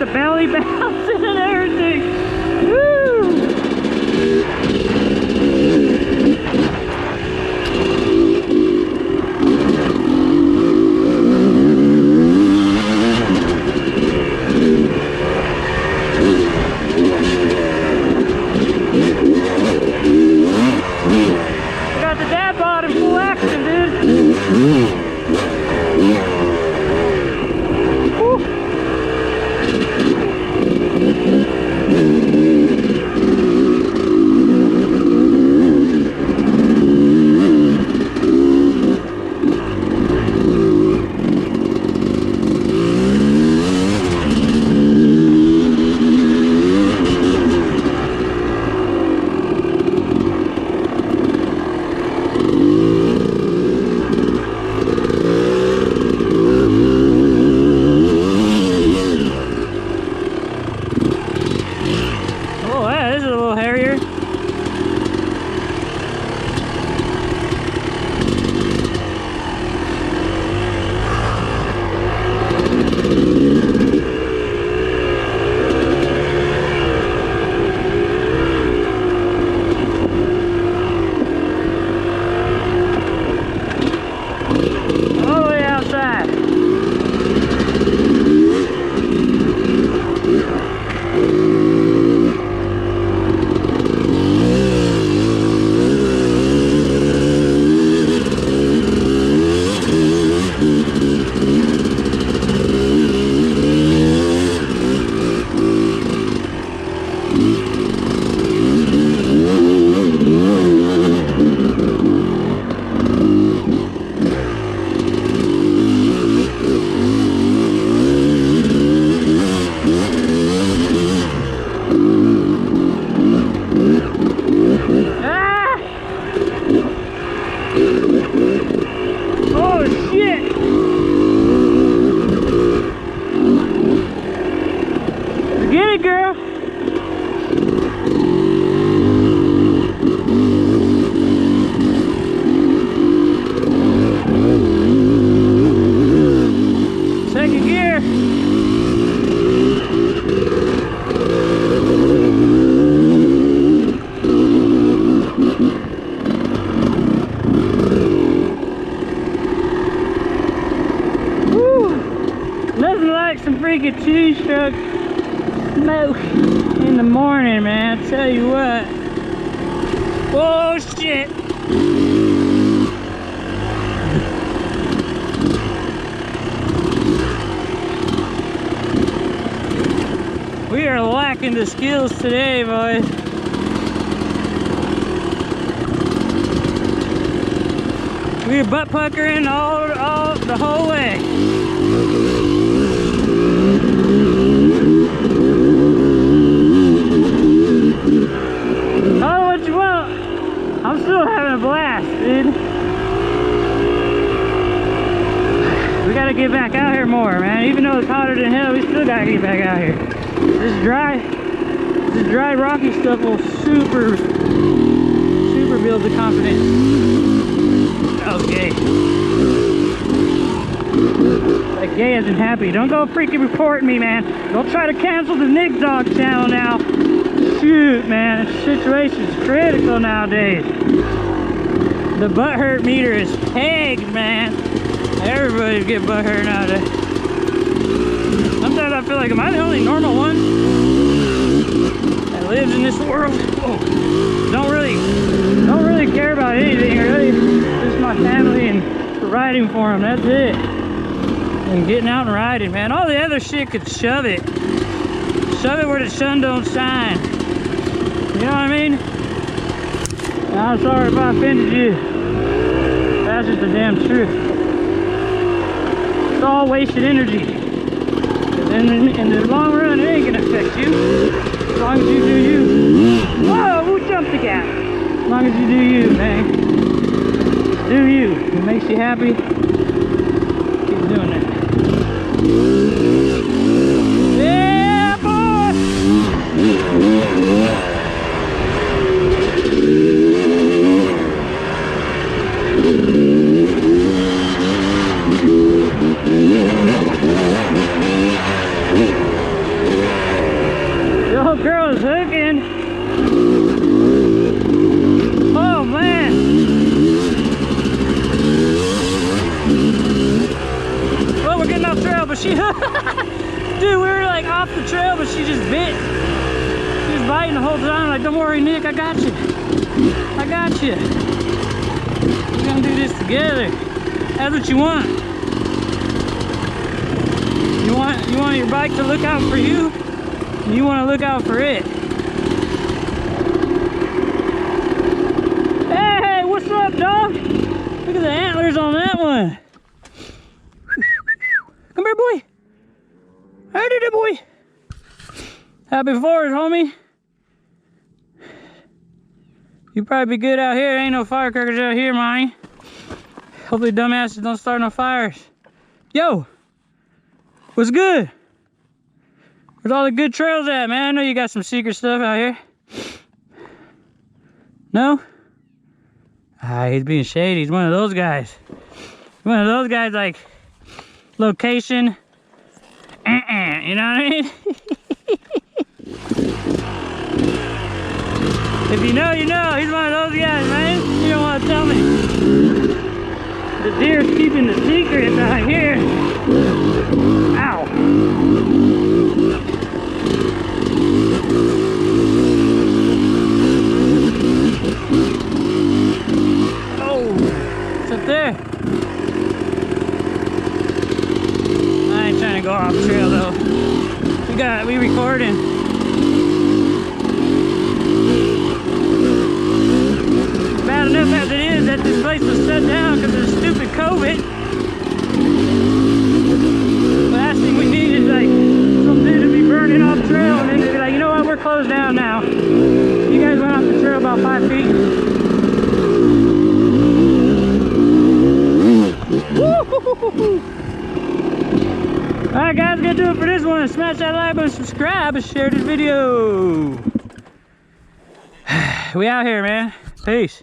the belly bouncing and everything. Woo! Got the dad bod in full action, dude. Freaking two-stroke smoke in the morning, man. I tell you what. Whoa, shit. We are lacking the skills today, boys. We are butt puckering all the whole way. Oh, what you want? I'm still having a blast, dude. We gotta get back out here more, man. Even though it's hotter than hell, we still gotta get back out here. This dry rocky stuff will super build the confidence. Okay. That gay isn't happy. Don't go freaking reporting me, man. Don't try to cancel the Nick Dog channel now. Shoot, man, this situation's critical nowadays. The butt hurt meter is pegged, man. Everybody's getting butt hurt nowadays. Sometimes I feel like, am I the only normal one that lives in this world? Whoa. Don't really care about anything, really. Just my family and riding for them, that's it. And getting out and riding, man. All the other shit could shove it. Shove it where the sun don't shine. You know what I mean? I'm sorry if I offended you. That's just the damn truth. It's all wasted energy. And in the long run, it ain't gonna affect you. As long as you do you. Whoa, who jumped the gap? As long as you do you, man. Do you. If it makes you happy, keep doing that. Yeah, boy! but she, dude, we were like off the trail, but she just bit. She was biting the whole time. Like, don't worry, Nick, I got you. I got you. We're gonna do this together. That's what you want. You want your bike to look out for you, and you want to look out for it. Hey, what's up, dog? Look at the antlers on that one. Come here, boy. Hey, there, boy. Happy 4th, homie. You probably be good out here. Ain't no firecrackers out here, mine. Hopefully dumbasses don't start no fires. Yo, what's good? Where's all the good trails at, man? I know you got some secret stuff out here. No? Ah, he's being shady. He's one of those guys. One of those guys like location. You know what I mean? If you know, you know. He's one of those guys, man. You don't want to tell me. The deer's keeping the secrets out here. Ow. Oh, what's up there? I ain't trying to go off trail though. We recording. Bad enough as it is that this place was shut down because of the stupid COVID. The last thing we need is like some dude to be burning off trail and then they'd be like, you know what, we're closed down now. You guys went off the trail about 5 feet. Alright guys, gonna do it for this one. Smash that like button, subscribe, and share this video. We out here, man. Peace.